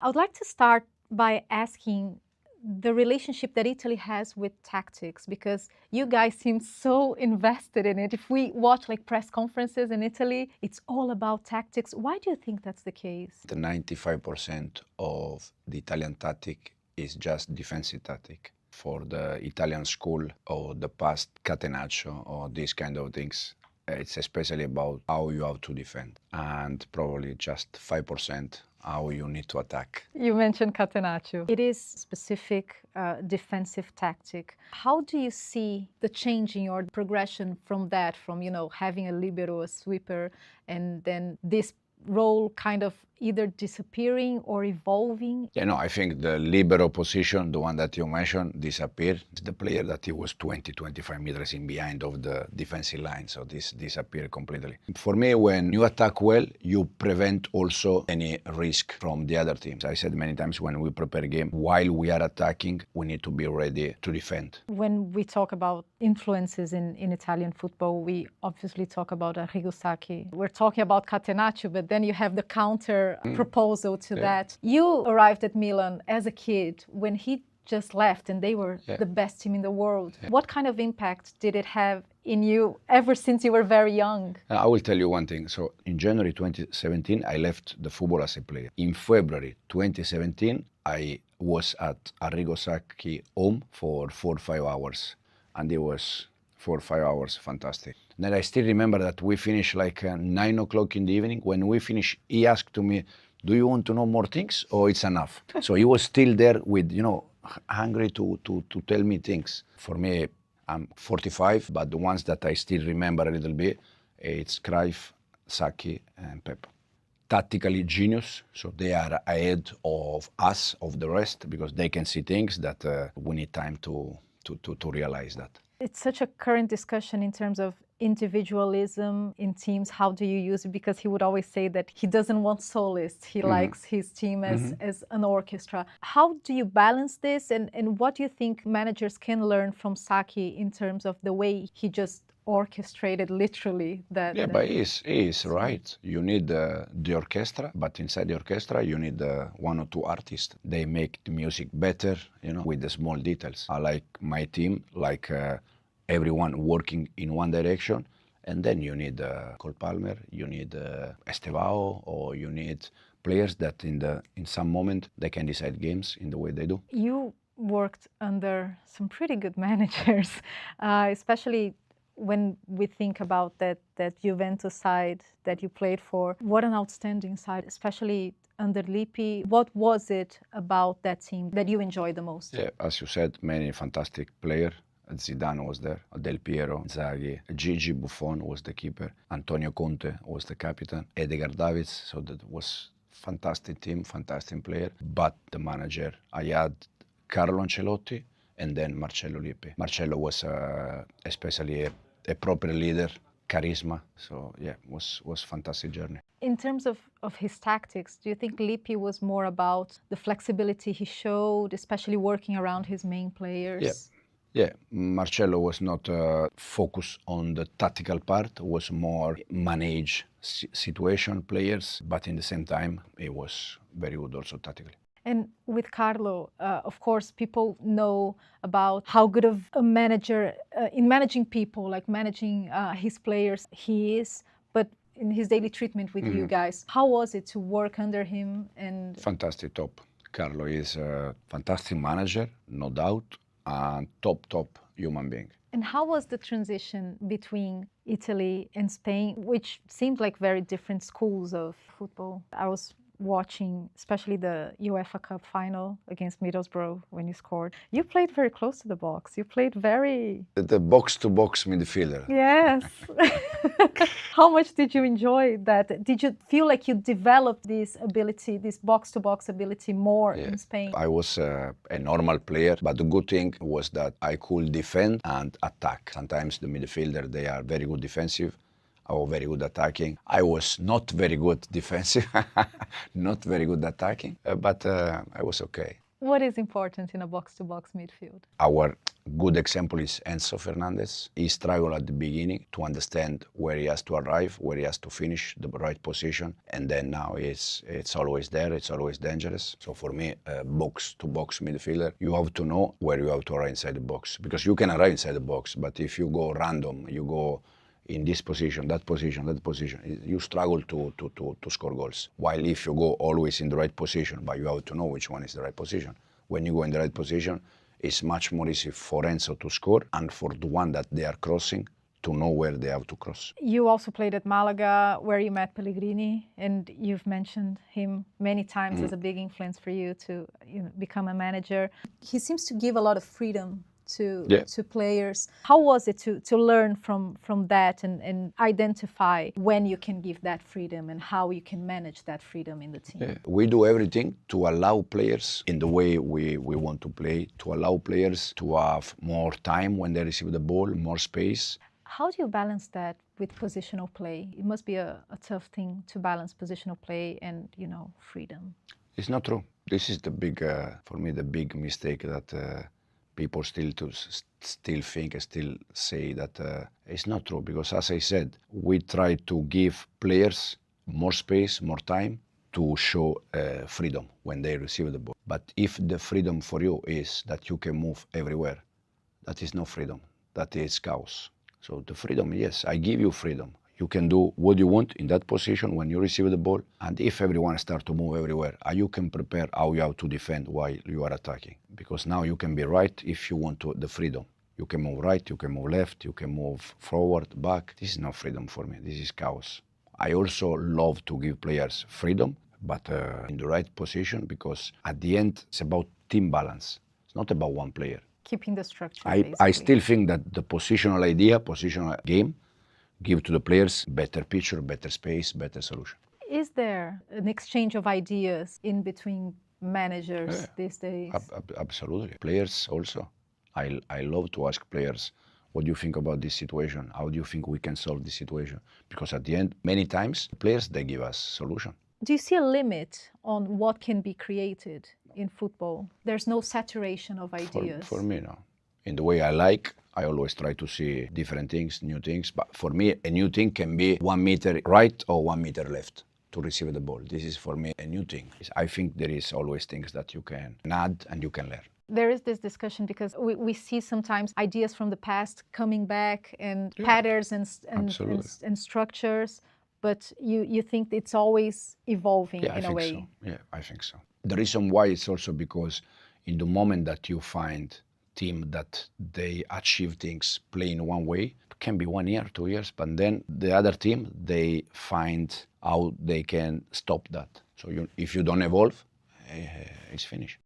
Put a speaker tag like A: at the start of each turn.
A: I would like to start by asking the relationship that Italy has with tactics, because you guys seem so invested in it. If we watch like press conferences in Italy, it's all about tactics. Why do you think that's the case?
B: The 95% of the Italian tactic is just defensive tactic. For the Italian school or the past catenaccio or these kind of things, it's especially about how you have to defend, and probably just 5% how you need to attack.
A: You mentioned catenaccio. It is specific defensive tactic. How do you see the change in your progression from that, from, having a libero, a sweeper, and then this role kind of either disappearing or evolving?
B: Yeah, no, I think the libero position, the one that you mentioned, disappeared. It's the player that he was 20, 25 meters in behind of the defensive line, so this disappeared completely. For me, when you attack well, you prevent also any risk from the other teams. I said many times when we prepare a game, while we are attacking, we need to be ready to defend.
A: When we talk about influences in Italian football, we obviously talk about Arrigo Sacchi. We're talking about catenaccio, but then you have the counter proposal to that. You arrived at Milan as a kid when he just left and they were the best team in the world. What kind of impact did it have in you ever since you were very young?
B: I will tell you one thing. So in January 2017, I left the football as a player. In February 2017, I was at Arrigo Sacchi home for 4 or 5 hours, and it was 4 or 5 hours fantastic. Then I still remember that we finished like 9 o'clock in the evening. When we finished, he asked to me, do you want to know more things or it's enough? So he was still there with, hungry to tell me things. For me, I'm 45, but the ones that I still remember a little bit, it's Cruyff, Sacchi, and Pep. Tactically genius, so they are ahead of us, of the rest, because they can see things that we need time to realize that.
A: It's such a current discussion in terms of individualism in teams. How do you use it? Because he would always say that he doesn't want soloists. He likes his team as an orchestra. How do you balance this? And what do you think managers can learn from Sacchi in terms of the way he just orchestrated literally that?
B: Yeah, but he is right. You need the orchestra, but inside the orchestra you need 1 or 2 artists. They make the music better, with the small details. I like my team, like everyone working in one direction, and then you need Cole Palmer, you need Estevao, or you need players that in some moment they can decide games in the way they do.
A: You worked under some pretty good managers, especially when we think about that Juventus side that you played for. What an outstanding side, especially under Lippi. What was it about that team that you enjoyed the most?
B: Yeah, as you said, many fantastic players. Zidane was there, Del Piero, Inzaghi, Gigi Buffon was the keeper, Antonio Conte was the captain, Edgar Davids, so that was fantastic team, fantastic player. But the manager, I had Carlo Ancelotti and then Marcello Lippi. Marcello was especially a proper leader, charisma, so yeah, was fantastic journey.
A: In terms of his tactics, do you think Lippi was more about the flexibility he showed, especially working around his main players?
B: Yeah, Marcello was not focused on the tactical part, was more manage situation players, but in the same time, he was very good also tactically.
A: And with Carlo, of course, people know about how good of a manager in managing people, like managing his players he is, but in his daily treatment with you guys, how was it to work under him? And
B: fantastic, top. Carlo is a fantastic manager, no doubt, and top human being.
A: And how was the transition between Italy and Spain, which seemed like very different schools of football? I was watching especially the UEFA Cup final against Middlesbrough when you scored. You played very close to the box. You played very...
B: The box-to-box midfielder.
A: Yes. How much did you enjoy that? Did you feel like you developed this ability, this box-to-box ability more in Spain?
B: I was a normal player, but the good thing was that I could defend and attack. Sometimes the midfielder, they are very good defensive, or very good attacking. I was not very good defensive, not very good attacking, but I was okay.
A: What is important in a box-to-box midfield?
B: Our good example is Enzo Fernandez. He struggled at the beginning to understand where he has to arrive, where he has to finish the right position, and then now it's always there, it's always dangerous. So for me, a box-to-box midfielder, you have to know where you have to arrive inside the box, because you can arrive inside the box, but if you go random, you go in this position, that position, that position, you struggle to score goals. While if you go always in the right position, but you have to know which one is the right position. When you go in the right position, it's much more easy for Enzo to score and for the one that they are crossing to know where they have to cross.
A: You also played at Malaga, where you met Pellegrini, and you've mentioned him many times as a big influence for you to become a manager. He seems to give a lot of freedom to players. How was it to learn from that and identify when you can give that freedom and how you can manage that freedom in the team?
B: Yeah. We do everything to allow players in the way we want to play, to allow players to have more time when they receive the ball, more space.
A: How do you balance that with positional play? It must be a tough thing to balance positional play and, freedom.
B: It's not true. This is the big, for me, the big mistake that people still think and still say that it's not true, because as I said, we try to give players more space, more time to show freedom when they receive the ball. But if the freedom for you is that you can move everywhere, that is not freedom, that is chaos. So the freedom, yes, I give you freedom. You can do what you want in that position when you receive the ball. And if everyone starts to move everywhere, you can prepare how you have to defend while you are attacking. Because now you can be right if you want the freedom. You can move right, you can move left, you can move forward, back. This is not freedom for me. This is chaos. I also love to give players freedom, but in the right position, because at the end, it's about team balance. It's not about one player.
A: Keeping the structure,
B: I still think that the positional idea, positional game, give to the players better picture, better space, better solution.
A: Is there an exchange of ideas in between managers these days?
B: Absolutely. Players also. I love to ask players, what do you think about this situation? How do you think we can solve this situation? Because at the end, many times, players, they give us solution.
A: Do you see a limit on what can be created in football? There's no saturation of ideas.
B: For me, no. In the way I always try to see different things, new things. But for me, a new thing can be 1 meter right or 1 meter left to receive the ball. This is for me a new thing. I think there is always things that you can add and you can learn.
A: There is this discussion because we see sometimes ideas from the past coming back and patterns and structures, but you think it's always evolving in a way.
B: So. Yeah, I think so. The reason why is also because in the moment that you find team that they achieve things playing one way, it can be 1 year, 2 years, but then the other team, they find how they can stop that. So if you don't evolve, it's finished.